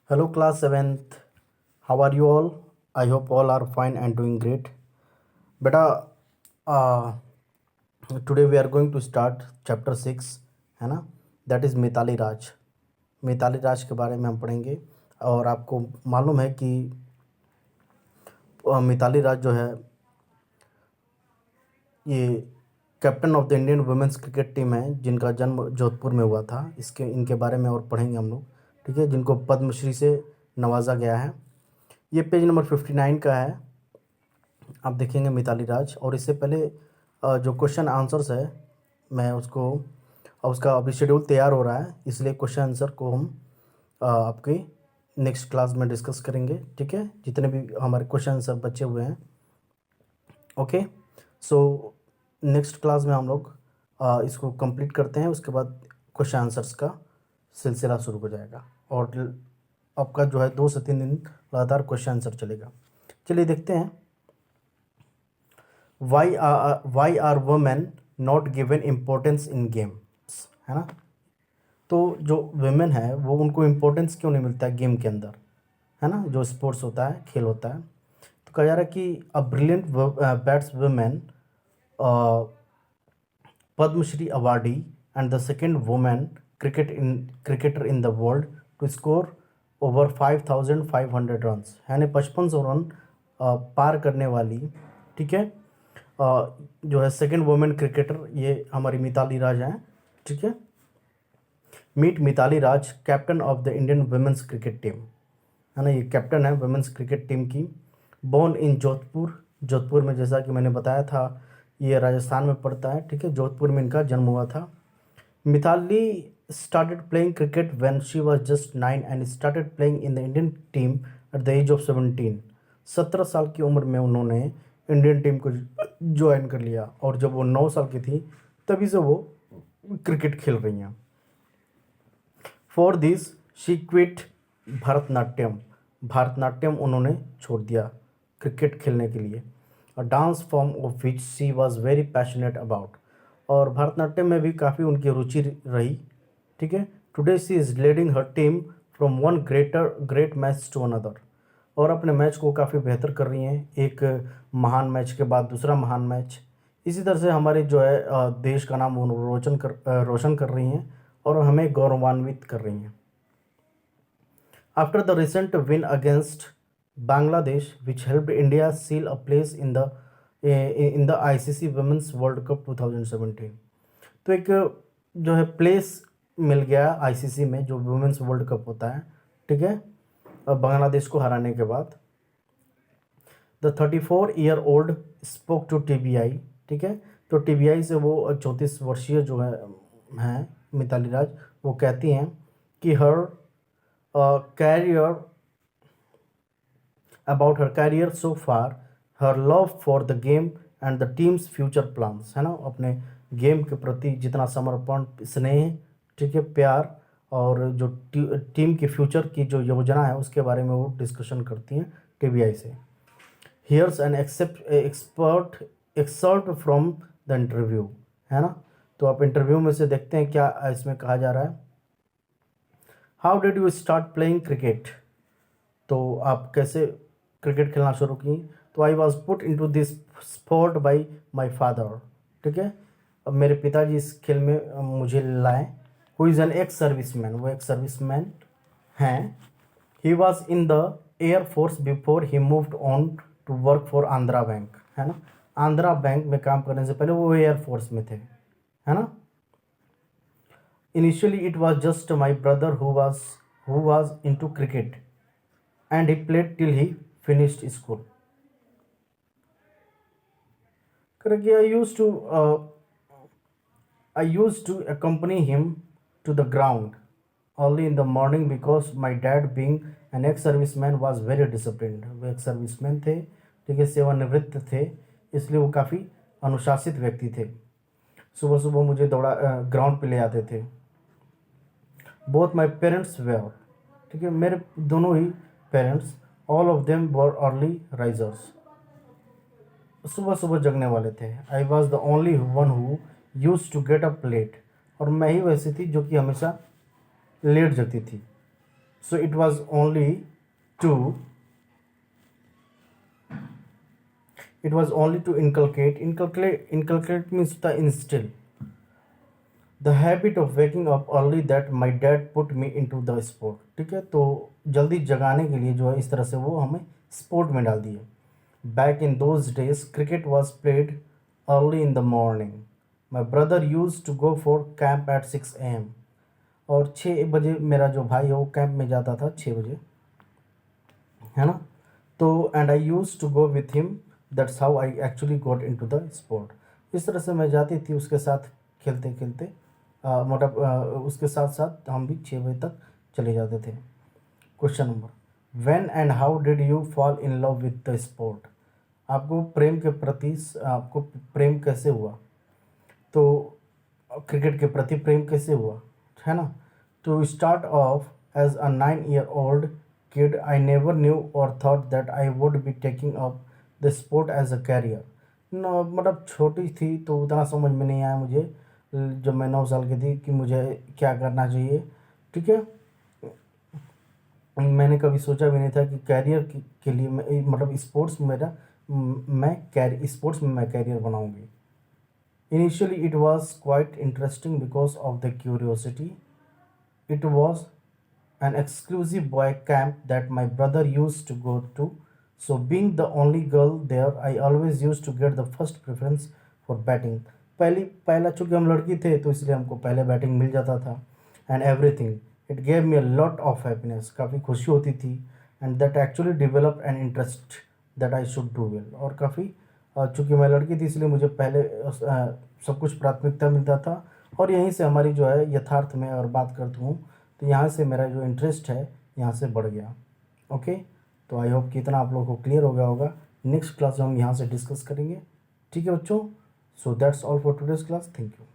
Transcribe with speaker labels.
Speaker 1: Hello, class 7th. How are you all? I hope all are fine and doing great. Beta, uh, today we are going to start chapter 6, है ना? That is Mitali राज. मिताली राज के बारे में हम पढ़ेंगे और आपको मालूम है कि मिताली राज जो है ये captain of the Indian women's cricket team है जिनका जन्म जोधपुर में हुआ था। इनके बारे में और पढ़ेंगे हम लोग, ठीक है, जिनको पद्मश्री से नवाजा गया है। ये पेज नंबर 59 का है, आप देखेंगे मिताली राज। और इससे पहले जो क्वेश्चन आंसर्स है मैं उसका अभी शेड्यूल तैयार हो रहा है, इसलिए क्वेश्चन आंसर को हम आपके नेक्स्ट क्लास में डिस्कस करेंगे, ठीक है, जितने भी हमारे क्वेश्चन आंसर बचे हुए हैं। ओके, सो नेक्स्ट क्लास में हम लोग इसको कंप्लीट करते हैं, उसके बाद क्वेश्चन आंसर्स का सिलसिला शुरू हो जाएगा और आपका जो है 2 से 3 दिन लगातार क्वेश्चन आंसर चलेगा। चलिए देखते हैं, why are women not given importance in games, है ना। तो जो वुमेन है वो उनको इम्पोर्टेंस क्यों नहीं मिलता है गेम के अंदर, है ना, जो स्पोर्ट्स होता है, खेल होता है। तो कहा जा रहा है कि a brilliant batswoman Padmashri awardee and the second women cricketer in the world to score over 5500 runs, यानी 5500 रन पार करने वाली, ठीक है, जो है सेकेंड वुमेन क्रिकेटर, ये हमारी मिताली राज हैं, ठीक है। Meet Mithali Raj, captain of the Indian women's cricket team, है ना, ये कैप्टन है वुमेन्स क्रिकेट टीम की। बोर्न इन जोधपुर में, जैसा कि मैंने बताया था ये राजस्थान में पड़ता है, ठीक है, जोधपुर में इनका जन्म हुआ था। Mitali started playing cricket when she was just 9 and started playing in the Indian team at the age of 17. 17 साल की उम्र में उन्होंने इंडियन टीम को ज्वाइन कर लिया और जब वो 9 साल की थी तभी से वो क्रिकेट खेल रही हैं। For this she quit Bharatanatyam उन्होंने छोड़ दिया क्रिकेट खेलने के लिए, और dance form of which she was very passionate about, और भरतनाट्यम में भी काफ़ी उनकी रुचि रही, ठीक है। Today she is leading her team from one great match to another, और अपने मैच को काफ़ी बेहतर कर रही हैं, एक महान मैच के बाद दूसरा महान मैच। इसी तरह से हमारे जो है देश का नाम वो रोशन कर रही हैं और हमें गौरवान्वित कर रही हैं। After the recent win against Bangladesh which helped India seal a place in the ICC women's World Cup 2017, तो एक जो है प्लेस मिल गया ICC में, जो वुमेन्स वर्ल्ड कप होता है, ठीक है, बांग्लादेश को हराने के बाद। The 34-year-old spoke to TBI, ठीक है, तो TBI से वो 34 वर्षीय जो हैं मिताली राज, वो कहती हैं कि about her career so far, her love for the game and the team's future plans, है ना, अपने गेम के प्रति जितना समर्पण, स्नेह, ठीक है, प्यार, और जो टीम के फ्यूचर की जो योजना है उसके बारे में वो डिस्कशन करती हैं TBI से। Here's an expert from the interview, है ना, तो आप इंटरव्यू में से देखते हैं क्या इसमें कहा जा रहा है। How did you start playing cricket, तो आप कैसे क्रिकेट खेलना शुरू की, तो I was put into this sport by my father, ठीक है, अब मेरे पिताजी इस खेल में मुझे लाए। Who is an ex serviceman, वो एक सर्विसमैन हैं। He was in the air force before he moved on to work for Andhra bank, है ना, आंध्रा बैंक में काम करने से पहले वो एयर फोर्स में थे, है ना। Initially it was just my brother who was into cricket and he played till he finished school. Correct. I used to accompany him to the ground early in the morning because my dad, being an ex-serviceman, was very disciplined. वो एक serviceman थे, ठीक है, सेवानिवृत्त थे, इसलिए वो काफ़ी अनुशासित व्यक्ति थे। सुबह सुबह मुझे ग्राउंड पे ले आते थे। बोथ माई पेरेंट्स वेयर, ठीक है, मेरे दोनों ही parents, all of them were early risers, सुबह सुबह जगने वाले थे। I was the only one who used to get up late, और मैं ही वैसी थी जो कि हमेशा लेट जगती थी, So it was only to inculcate means the instill the habit of waking up early that my dad put me into the sport. ठीक है, तो जल्दी जगाने के लिए जो है इस तरह से वो हमें स्पोर्ट में डाल दिए. Back in those days, cricket was played early in the morning. My brother used to go for camp at 6 a.m. और 6 बजे मेरा जो भाई है वो कैंप में जाता था 6 बजे, है ना. तो and I use to go with him, that's how I actually got into the sport. इस तरह से मैं जाती थी उसके साथ खेलते खेलते, उसके साथ साथ हम भी 6 बजे तक चले जाते थे. Question number, when and how did you fall in love with the sport. आपको प्रेम कैसे हुआ, तो क्रिकेट के प्रति प्रेम कैसे हुआ, है ना. To start off as a 9-year-old kid, I never knew or thought that I would be taking up the sport as a career. मतलब छोटी थी तो उतना समझ में नहीं आया मुझे जब मैं 9 साल की थी कि मुझे क्या करना चाहिए. ठीक है, मैंने कभी सोचा भी नहीं था कि कैरियर के लिए मैं मतलब स्पोर्ट्स में मैं कैरियर बनाऊंगी. Initially it was quite interesting because of the curiosity. It was an exclusive boy camp that my brother used to go to. So being the only girl there, I always used to get the first preference for batting. पहला चूँकि हम लड़की थे तो इसलिए हमको पहले batting मिल जाता था. And everything it gave me a lot of happiness, काफ़ी खुशी होती थी. And that actually develop an interest that I should do well. और काफ़ी चूँकि मैं लड़की थी इसलिए मुझे पहले सब कुछ प्राथमिकता मिलता था. और यहीं से हमारी जो है यथार्थ में और बात करता हूँ तो यहाँ से मेरा जो इंटरेस्ट है यहाँ से बढ़ गया. ओके, तो आई होप कि इतना आप लोगों को क्लियर हो गया होगा. नेक्स्ट क्लास में हम यहाँ से डिस्कस करेंगे. ठीक है बच्चों, so that's all for today's class. Thank you.